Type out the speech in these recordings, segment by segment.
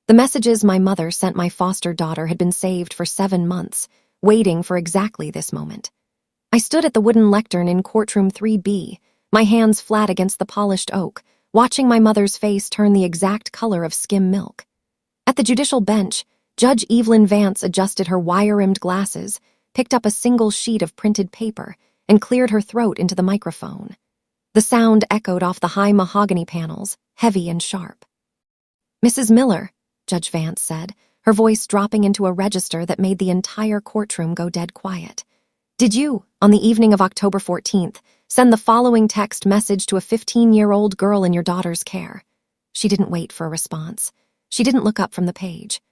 The messages my mother sent my foster daughter had been saved for 7 months, waiting for exactly this moment. I stood at the wooden lectern in Courtroom 3B, my hands flat against the polished oak, watching my mother's face turn the exact color of skim milk. At the judicial bench, Judge Evelyn Vance adjusted her wire-rimmed glasses, picked up a single sheet of printed paper, and cleared her throat into the microphone. The sound echoed off the high mahogany panels, heavy and sharp. "Mrs. Miller," Judge Vance said, her voice dropping into a register that made the entire courtroom go dead quiet. "Did you, on the evening of October 14th, send the following text message to a 15-year-old girl in your daughter's care?" She didn't wait for a response. She didn't look up from the page.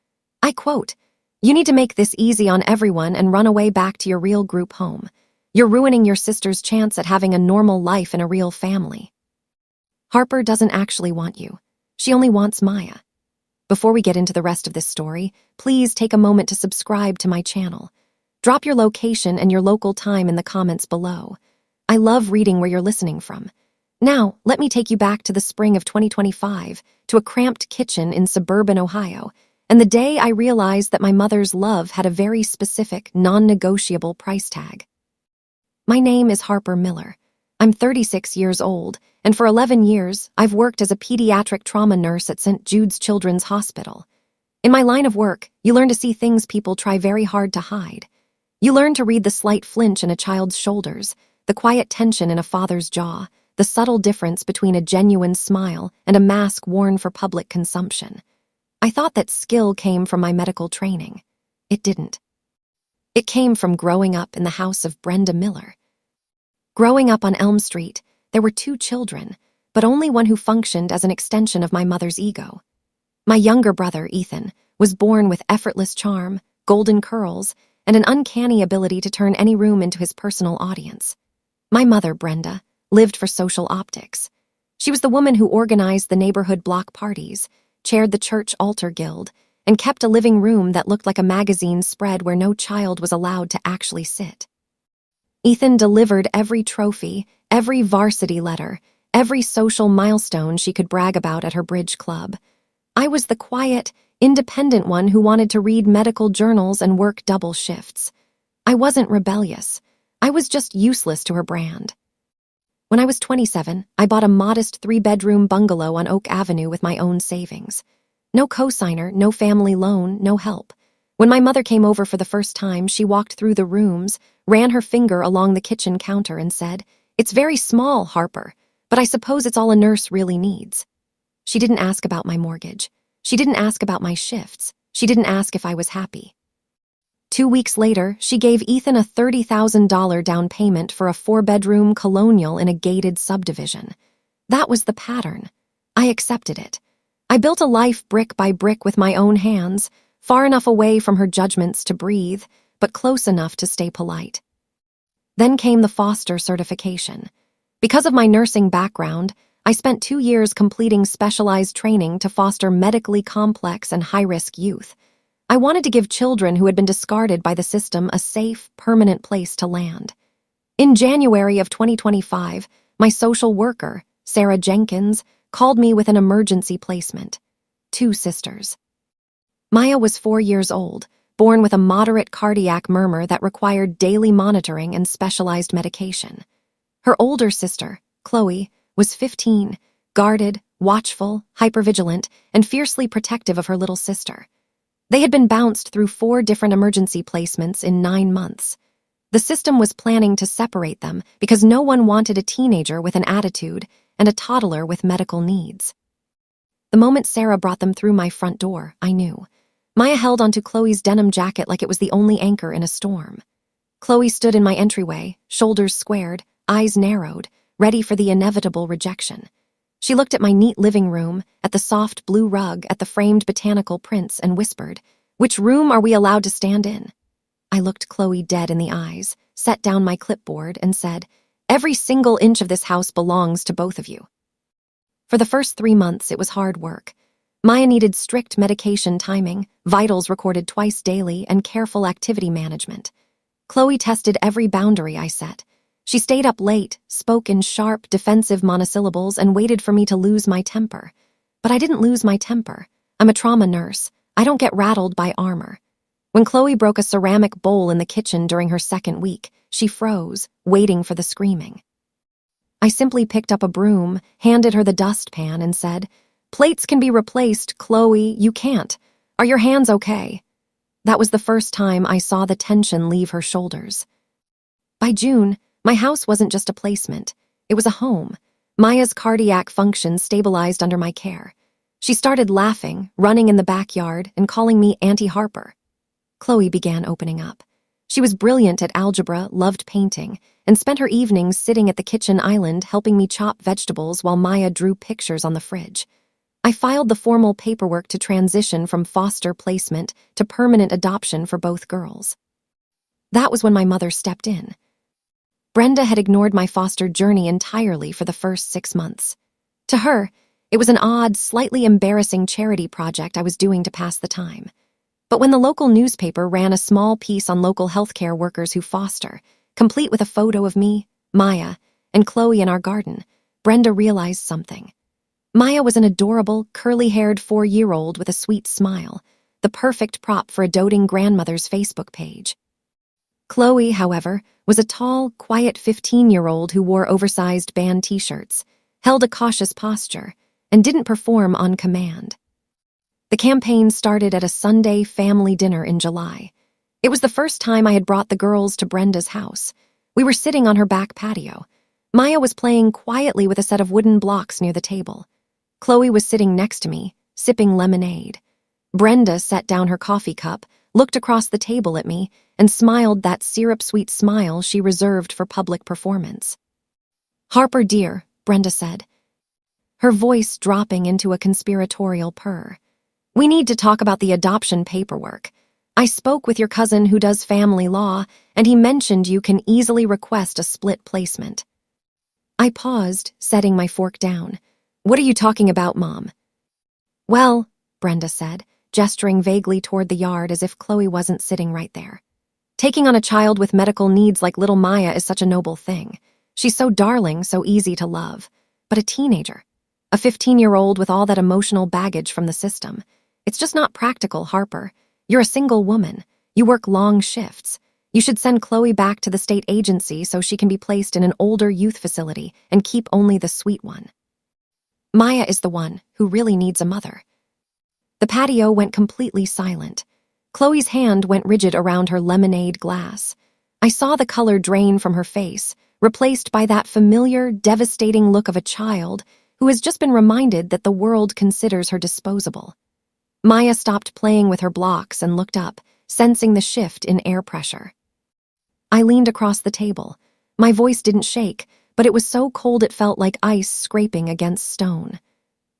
I quote, "You need to make this easy on everyone and run away back to your real group home. You're ruining your sister's chance at having a normal life in a real family. Harper doesn't actually want you. She only wants Maya." Before we get into the rest of this story, please take a moment to subscribe to my channel. Drop your location and your local time in the comments below. I love reading where you're listening from. Now, let me take you back to the spring of 2025, to a cramped kitchen in suburban Ohio, and the day I realized that my mother's love had a very specific, non-negotiable price tag. My name is Harper Miller. I'm 36 years old, and for 11 years, I've worked as a pediatric trauma nurse at St. Jude's Children's Hospital. In my line of work, you learn to see things people try very hard to hide. You learn to read the slight flinch in a child's shoulders, the quiet tension in a father's jaw, the subtle difference between a genuine smile and a mask worn for public consumption. I thought that skill came from my medical training. It didn't. It came from growing up in the house of Brenda Miller. Growing up on Elm Street, there were 2 children, but only one who functioned as an extension of my mother's ego. My younger brother, Ethan, was born with effortless charm, golden curls, and an uncanny ability to turn any room into his personal audience. My mother, Brenda, lived for social optics. She was the woman who organized the neighborhood block parties, chaired the church altar guild, and kept a living room that looked like a magazine spread where no child was allowed to actually sit. Ethan delivered every trophy, every varsity letter, every social milestone she could brag about at her bridge club. I was the quiet, independent one who wanted to read medical journals and work double shifts. I wasn't rebellious. I was just useless to her brand. When I was 27, I bought a modest 3-bedroom bungalow on Oak Avenue with my own savings. No cosigner, no family loan, no help. When my mother came over for the first time, she walked through the rooms, ran her finger along the kitchen counter and said, "It's very small, Harper, but I suppose it's all a nurse really needs." She didn't ask about my mortgage. She didn't ask about my shifts. She didn't ask if I was happy. 2 weeks later, she gave Ethan a $30,000 down payment for a 4-bedroom colonial in a gated subdivision. That was the pattern. I accepted it. I built a life brick by brick with my own hands, far enough away from her judgments to breathe, but close enough to stay polite. Then came the foster certification. Because of my nursing background, I spent 2 years completing specialized training to foster medically complex and high-risk youth. I wanted to give children who had been discarded by the system a safe, permanent place to land. In January of 2025, my social worker, Sarah Jenkins, called me with an emergency placement. 2 sisters. Maya was 4 years old, born with a moderate cardiac murmur that required daily monitoring and specialized medication. Her older sister, Chloe, was 15, guarded, watchful, hypervigilant, and fiercely protective of her little sister. They had been bounced through 4 different emergency placements in 9 months. The system was planning to separate them because no one wanted a teenager with an attitude and a toddler with medical needs. The moment Sarah brought them through my front door, I knew. Maya held onto Chloe's denim jacket like it was the only anchor in a storm. Chloe stood in my entryway, shoulders squared, eyes narrowed, ready for the inevitable rejection. She looked at my neat living room, at the soft blue rug, at the framed botanical prints, and whispered, "Which room are we allowed to stand in?" I looked Chloe dead in the eyes, set down my clipboard, and said, "Every single inch of this house belongs to both of you." For the first 3 months, it was hard work. Maya needed strict medication timing, vitals recorded twice daily, and careful activity management. Chloe tested every boundary I set. She stayed up late, spoke in sharp, defensive monosyllables, and waited for me to lose my temper. But I didn't lose my temper. I'm a trauma nurse. I don't get rattled by armor. When Chloe broke a ceramic bowl in the kitchen during her second week, she froze, waiting for the screaming. I simply picked up a broom, handed her the dustpan, and said, "Plates can be replaced, Chloe, you can't. Are your hands okay?" That was the first time I saw the tension leave her shoulders. By June, my house wasn't just a placement. It was a home. Maya's cardiac function stabilized under my care. She started laughing, running in the backyard, and calling me Auntie Harper. Chloe began opening up. She was brilliant at algebra, loved painting, and spent her evenings sitting at the kitchen island helping me chop vegetables while Maya drew pictures on the fridge. I filed the formal paperwork to transition from foster placement to permanent adoption for both girls. That was when my mother stepped in. Brenda had ignored my foster journey entirely for the first 6 months. To her, it was an odd, slightly embarrassing charity project I was doing to pass the time. But when the local newspaper ran a small piece on local healthcare workers who foster, complete with a photo of me, Maya, and Chloe in our garden, Brenda realized something. Maya was an adorable, curly-haired 4-year-old with a sweet smile, the perfect prop for a doting grandmother's Facebook page. Chloe, however, was a tall, quiet 15-year-old who wore oversized band t-shirts, held a cautious posture, and didn't perform on command. The campaign started at a Sunday family dinner in July. It was the first time I had brought the girls to Brenda's house. We were sitting on her back patio. Maya was playing quietly with a set of wooden blocks near the table. Chloe was sitting next to me, sipping lemonade. Brenda set down her coffee cup, looked across the table at me, and smiled that syrup-sweet smile she reserved for public performance. "Harper, dear," Brenda said, her voice dropping into a conspiratorial purr. "We need to talk about the adoption paperwork. I spoke with your cousin who does family law, and he mentioned you can easily request a split placement." I paused, setting my fork down. "What are you talking about, Mom?" "Well," Brenda said, gesturing vaguely toward the yard as if Chloe wasn't sitting right there. "Taking on a child with medical needs like little Maya is such a noble thing. She's so darling, so easy to love. But a teenager, a 15-year-old with all that emotional baggage from the system, it's just not practical, Harper. You're a single woman. You work long shifts. You should send Chloe back to the state agency so she can be placed in an older youth facility and keep only the sweet one. Maya is the one who really needs a mother." The patio went completely silent. Chloe's hand went rigid around her lemonade glass. I saw the color drain from her face, replaced by that familiar, devastating look of a child who has just been reminded that the world considers her disposable. Maya stopped playing with her blocks and looked up, sensing the shift in air pressure. I leaned across the table. My voice didn't shake, but it was so cold it felt like ice scraping against stone.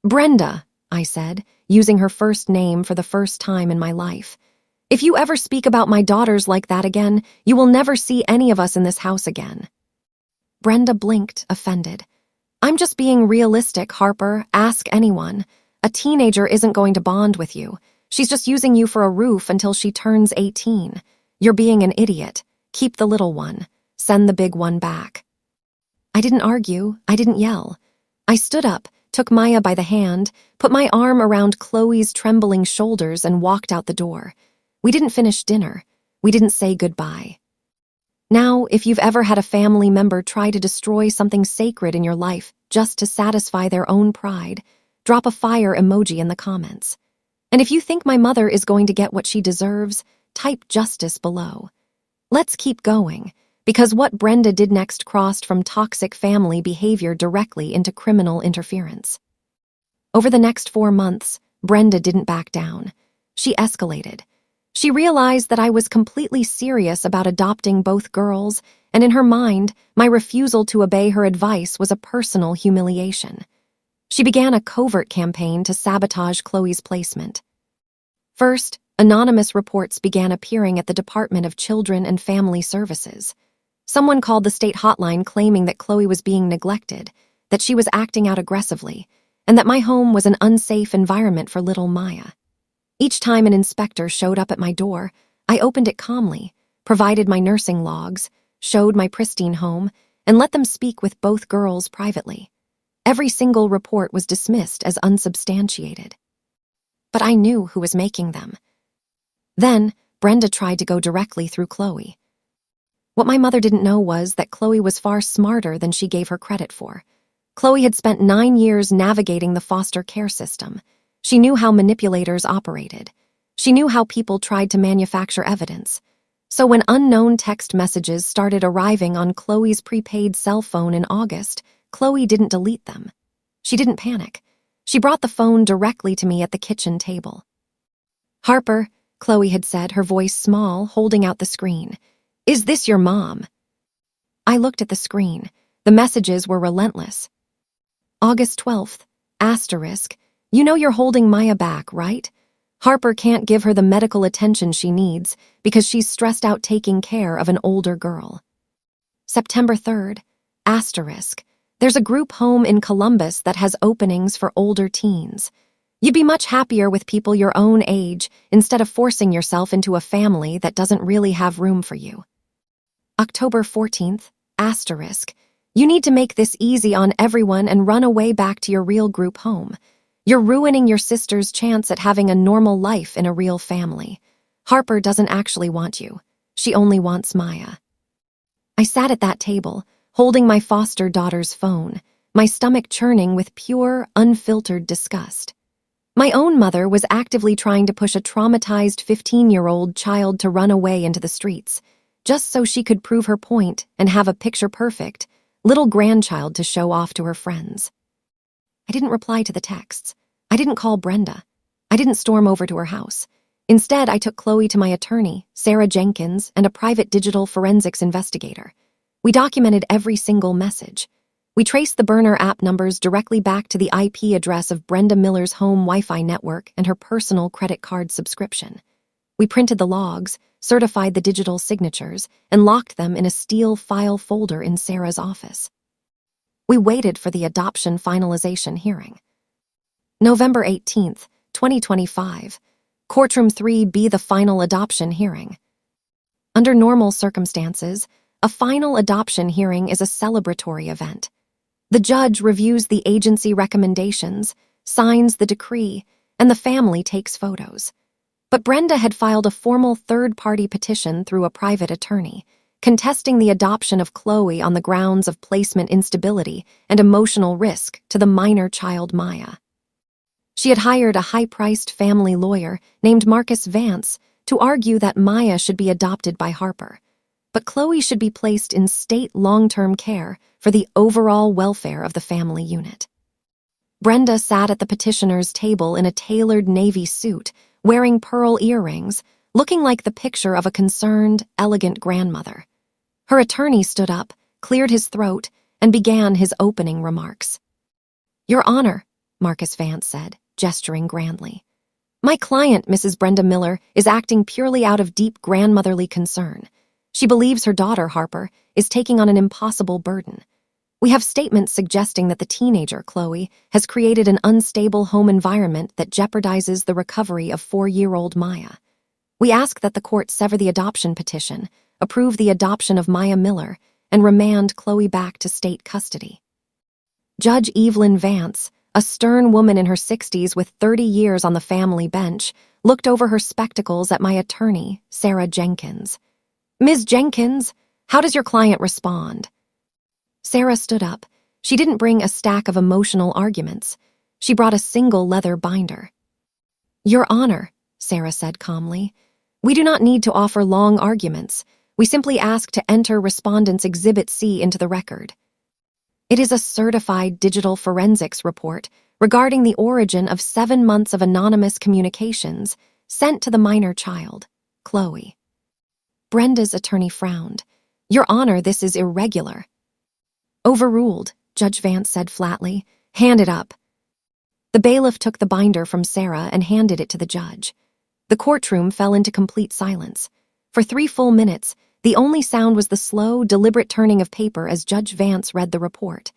"Brenda," I said, using her first name for the first time in my life, "if you ever speak about my daughters like that again, you will never see any of us in this house again." Brenda blinked, offended. "I'm just being realistic, Harper. Ask anyone. A teenager isn't going to bond with you. She's just using you for a roof until she turns 18. You're being an idiot. Keep the little one. Send the big one back." I didn't argue. I didn't yell. I stood up, took Maya by the hand, put my arm around Chloe's trembling shoulders, and walked out the door. We didn't finish dinner. We didn't say goodbye. Now, if you've ever had a family member try to destroy something sacred in your life just to satisfy their own pride, drop a fire emoji in the comments. And if you think my mother is going to get what she deserves, type justice below. Let's keep going, because what Brenda did next crossed from toxic family behavior directly into criminal interference. Over the next 4 months, Brenda didn't back down. She escalated. She realized that I was completely serious about adopting both girls, and in her mind, my refusal to obey her advice was a personal humiliation. She began a covert campaign to sabotage Chloe's placement. First, anonymous reports began appearing at the Department of Children and Family Services. Someone called the state hotline claiming that Chloe was being neglected, that she was acting out aggressively, and that my home was an unsafe environment for little Maya. Each time an inspector showed up at my door, I opened it calmly, provided my nursing logs, showed my pristine home, and let them speak with both girls privately. Every single report was dismissed as unsubstantiated. but I knew who was making them. Then, Brenda tried to go directly through Chloe. What my mother didn't know was that Chloe was far smarter than she gave her credit for. Chloe had spent 9 years navigating the foster care system. She knew how manipulators operated. She knew how people tried to manufacture evidence. So when unknown text messages started arriving on Chloe's prepaid cell phone in August, Chloe didn't delete them. She didn't panic. She brought the phone directly to me at the kitchen table. "Harper," Chloe had said, her voice small, holding out the screen. "Is this your mom?" I looked at the screen. The messages were relentless. August 12th, asterisk, "You know you're holding Maya back, right? Harper can't give her the medical attention she needs because she's stressed out taking care of an older girl." September 3rd, asterisk, "There's a group home in Columbus that has openings for older teens. You'd be much happier with people your own age instead of forcing yourself into a family that doesn't really have room for you." October 14th, asterisk, "You need to make this easy on everyone and run away back to your real group home. You're ruining your sister's chance at having a normal life in a real family. Harper doesn't actually want you. She only wants Maya." I sat at that table, holding my foster daughter's phone, my stomach churning with pure, unfiltered disgust. My own mother was actively trying to push a traumatized 15-year-old child to run away into the streets, just so she could prove her point and have a picture-perfect little grandchild to show off to her friends. I didn't reply to the texts. I didn't call Brenda. I didn't storm over to her house. Instead, I took Chloe to my attorney, Sarah Jenkins, and a private digital forensics investigator. We documented every single message. We traced the burner app numbers directly back to the IP address of Brenda Miller's home Wi-Fi network and her personal credit card subscription. We printed the logs, certified the digital signatures, and locked them in a steel file folder in Sarah's office. We waited for the adoption finalization hearing. November 18th, 2025. Courtroom 3B, the final adoption hearing. Under normal circumstances, a final adoption hearing is a celebratory event. The judge reviews the agency recommendations, signs the decree, and the family takes photos. But Brenda had filed a formal third-party petition through a private attorney, contesting the adoption of Chloe on the grounds of placement instability and emotional risk to the minor child Maya. She had hired a high-priced family lawyer named Marcus Vance to argue that Maya should be adopted by Harper, but Chloe should be placed in state long-term care for the overall welfare of the family unit. Brenda sat at the petitioner's table in a tailored navy suit, wearing pearl earrings, looking like the picture of a concerned, elegant grandmother. Her attorney stood up, cleared his throat, and began his opening remarks. "Your Honor," Marcus Vance said, gesturing grandly, "my client, Mrs. Brenda Miller, is acting purely out of deep grandmotherly concern. She believes her daughter, Harper, is taking on an impossible burden. We have statements suggesting that the teenager, Chloe, has created an unstable home environment that jeopardizes the recovery of 4-year-old Maya. We ask that the court sever the adoption petition, approve the adoption of Maya Miller, and remand Chloe back to state custody." Judge Evelyn Vance, a stern woman in her 60s with 30 years on the family bench, looked over her spectacles at my attorney, Sarah Jenkins. "Ms. Jenkins, how does your client respond?" Sarah stood up. She didn't bring a stack of emotional arguments. She brought a single leather binder. "Your Honor," Sarah said calmly, "we do not need to offer long arguments. We simply ask to enter Respondent's Exhibit C into the record. It is a certified digital forensics report regarding the origin of 7 months of anonymous communications sent to the minor child, Chloe." Brenda's attorney frowned. "Your Honor, this is irregular." "Overruled," Judge Vance said flatly. "Hand it up." The bailiff took the binder from Sarah and handed it to the judge. The courtroom fell into complete silence. For 3 full minutes, the only sound was the slow, deliberate turning of paper as Judge Vance read the report.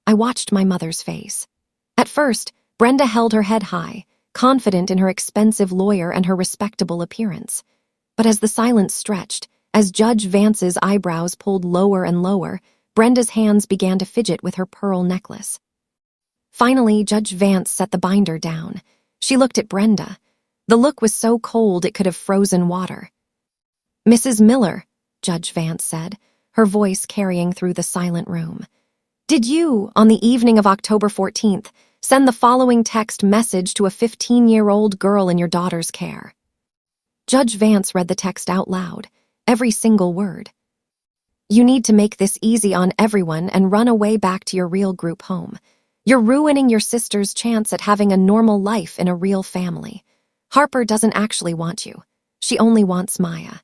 I watched my mother's face. At first, Brenda held her head high, confident in her expensive lawyer and her respectable appearance. But as the silence stretched, as Judge Vance's eyebrows pulled lower and lower, Brenda's hands began to fidget with her pearl necklace. Finally, Judge Vance set the binder down. She looked at Brenda. The look was so cold it could have frozen water. "Mrs. Miller," Judge Vance said, her voice carrying through the silent room. "Did you, on the evening of October 14th, send the following text message to a 15-year-old girl in your daughter's care?" Judge Vance read the text out loud, every single word. "You need to make this easy on everyone and run away back to your real group home. You're ruining your sister's chance at having a normal life in a real family. Harper doesn't actually want you. She only wants Maya."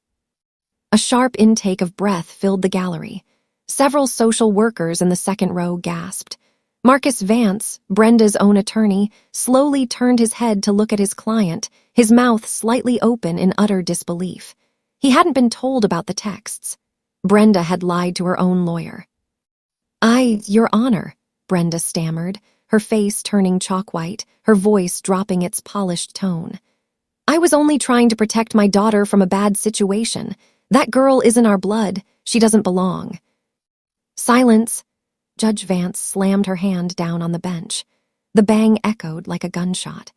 A sharp intake of breath filled the gallery. Several social workers in the second row gasped. Marcus Vance, Brenda's own attorney, slowly turned his head to look at his client, his mouth slightly open in utter disbelief. He hadn't been told about the texts. Brenda had lied to her own lawyer. Your Honor," Brenda stammered, her face turning chalk-white, her voice dropping its polished tone. "I was only trying to protect my daughter from a bad situation. That girl isn't our blood. She doesn't belong." "Silence!" Judge Vance slammed her hand down on the bench. The bang echoed like a gunshot.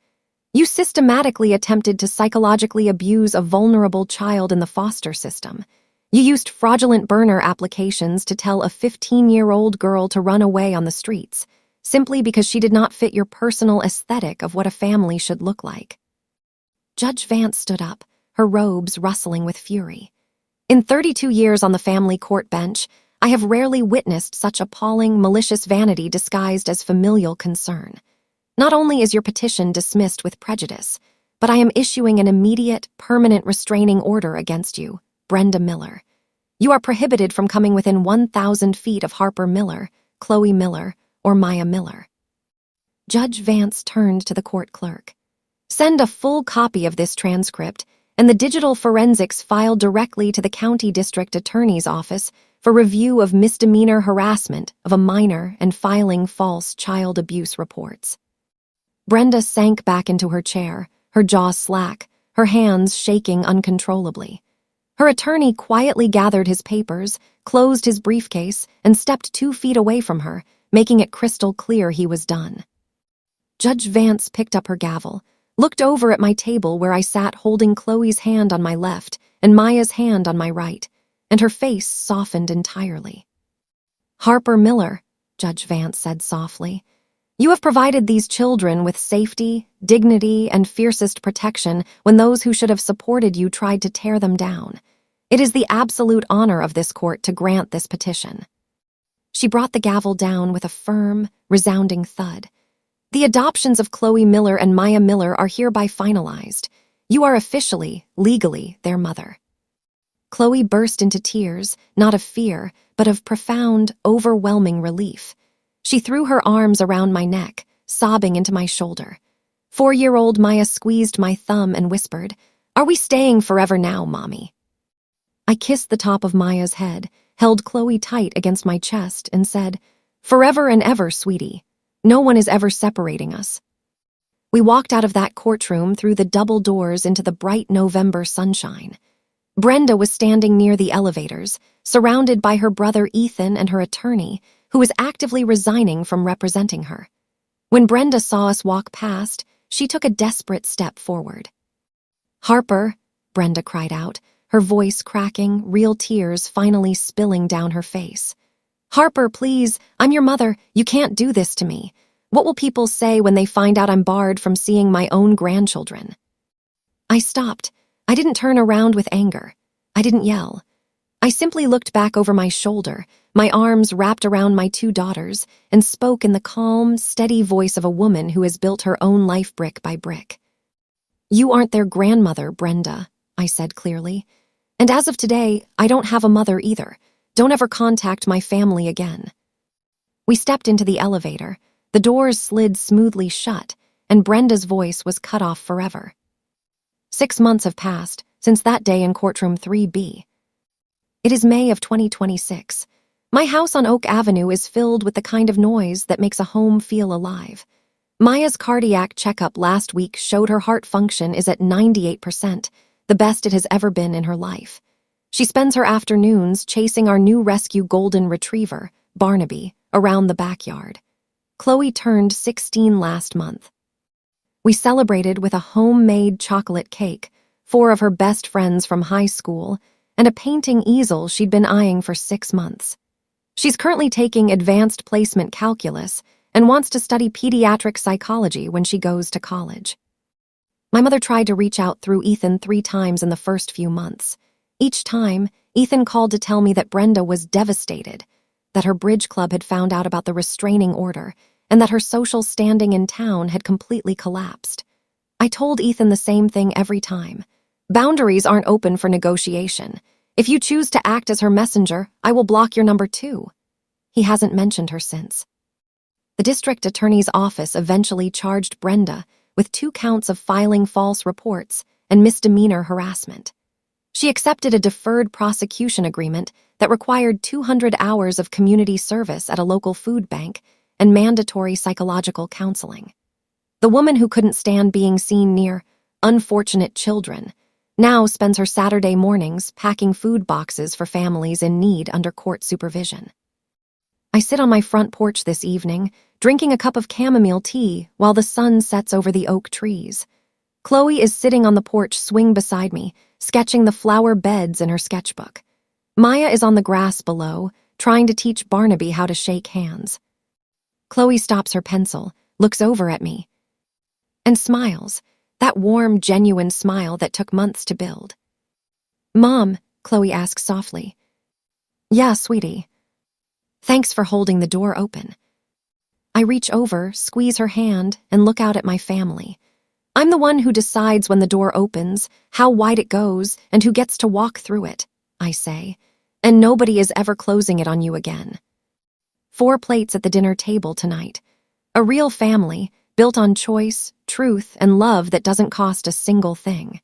"You systematically attempted to psychologically abuse a vulnerable child in the foster system. You used fraudulent burner applications to tell a 15-year-old girl to run away on the streets, simply because she did not fit your personal aesthetic of what a family should look like." Judge Vance stood up, her robes rustling with fury. "In 32 years on the family court bench, I have rarely witnessed such appalling, malicious vanity disguised as familial concern. Not only is your petition dismissed with prejudice, but I am issuing an immediate, permanent restraining order against you, Brenda Miller. You are prohibited from coming within 1,000 feet of Harper Miller, Chloe Miller, or Maya Miller." Judge Vance turned to the court clerk. "Send a full copy of this transcript and the digital forensics file directly to the county district attorney's office for review of misdemeanor harassment of a minor and filing false child abuse reports." Brenda sank back into her chair, her jaw slack, her hands shaking uncontrollably. Her attorney quietly gathered his papers, closed his briefcase, and stepped 2 feet away from her, making it crystal clear he was done. Judge Vance picked up her gavel, looked over at my table where I sat holding Chloe's hand on my left and Maya's hand on my right, and her face softened entirely. "Harper Miller," Judge Vance said softly, "you have provided these children with safety, dignity, and fiercest protection when those who should have supported you tried to tear them down. It is the absolute honor of this court to grant this petition." She brought the gavel down with a firm, resounding thud. "The adoptions of Chloe Miller and Maya Miller are hereby finalized. You are officially, legally, their mother." Chloe burst into tears, not of fear, but of profound, overwhelming relief. She threw her arms around my neck, sobbing into my shoulder. 4-year-old Maya squeezed my thumb and whispered, "Are we staying forever now, Mommy?" I kissed the top of Maya's head, held Chloe tight against my chest, and said, "Forever and ever, sweetie. No one is ever separating us." We walked out of that courtroom through the double doors into the bright November sunshine. Brenda was standing near the elevators, surrounded by her brother Ethan and her attorney, who was actively resigning from representing her. When Brenda saw us walk past, she took a desperate step forward. "Harper," Brenda cried out, her voice cracking, real tears finally spilling down her face. "Harper, please, I'm your mother. You can't do this to me. What will people say when they find out I'm barred from seeing my own grandchildren?" I stopped. I didn't turn around with anger. I didn't yell. I simply looked back over my shoulder, my arms wrapped around my 2 daughters, and spoke in the calm, steady voice of a woman who has built her own life brick by brick. "You aren't their grandmother, Brenda," I said clearly. "And as of today, I don't have a mother either. Don't ever contact my family again." We stepped into the elevator. The doors slid smoothly shut, and Brenda's voice was cut off forever. 6 months have passed since that day in Courtroom 3B. It is May of 2026. My house on Oak Avenue is filled with the kind of noise that makes a home feel alive. Maya's cardiac checkup last week showed her heart function is at 98%, the best it has ever been in her life. She spends her afternoons chasing our new rescue golden retriever, Barnaby, around the backyard. Chloe turned 16 last month. We celebrated with a homemade chocolate cake, 4 of her best friends from high school, and a painting easel she'd been eyeing for 6 months. She's currently taking advanced placement calculus and wants to study pediatric psychology when she goes to college. My mother tried to reach out through Ethan 3 times in the first few months. Each time, Ethan called to tell me that Brenda was devastated, that her bridge club had found out about the restraining order, and that her social standing in town had completely collapsed. I told Ethan the same thing every time. Boundaries aren't open for negotiation. If you choose to act as her messenger, I will block your number too. He hasn't mentioned her since. The district attorney's office eventually charged Brenda with 2 counts of filing false reports and misdemeanor harassment. She accepted a deferred prosecution agreement that required 200 hours of community service at a local food bank and mandatory psychological counseling. The woman who couldn't stand being seen near unfortunate children now spends her Saturday mornings packing food boxes for families in need under court supervision. I sit on my front porch this evening, drinking a cup of chamomile tea while the sun sets over the oak trees. Chloe is sitting on the porch swing beside me, sketching the flower beds in her sketchbook. Maya is on the grass below, trying to teach Barnaby how to shake hands. Chloe stops her pencil, looks over at me, and smiles, that warm, genuine smile that took months to build. "Mom," Chloe asks softly. "Yeah, sweetie." "Thanks for holding the door open." I reach over, squeeze her hand, and look out at my family. I'm the one who decides when the door opens, how wide it goes, and who gets to walk through it, I say, and nobody is ever closing it on you again. 4 plates at the dinner table tonight. A real family, built on choice, truth, and love that doesn't cost a single thing.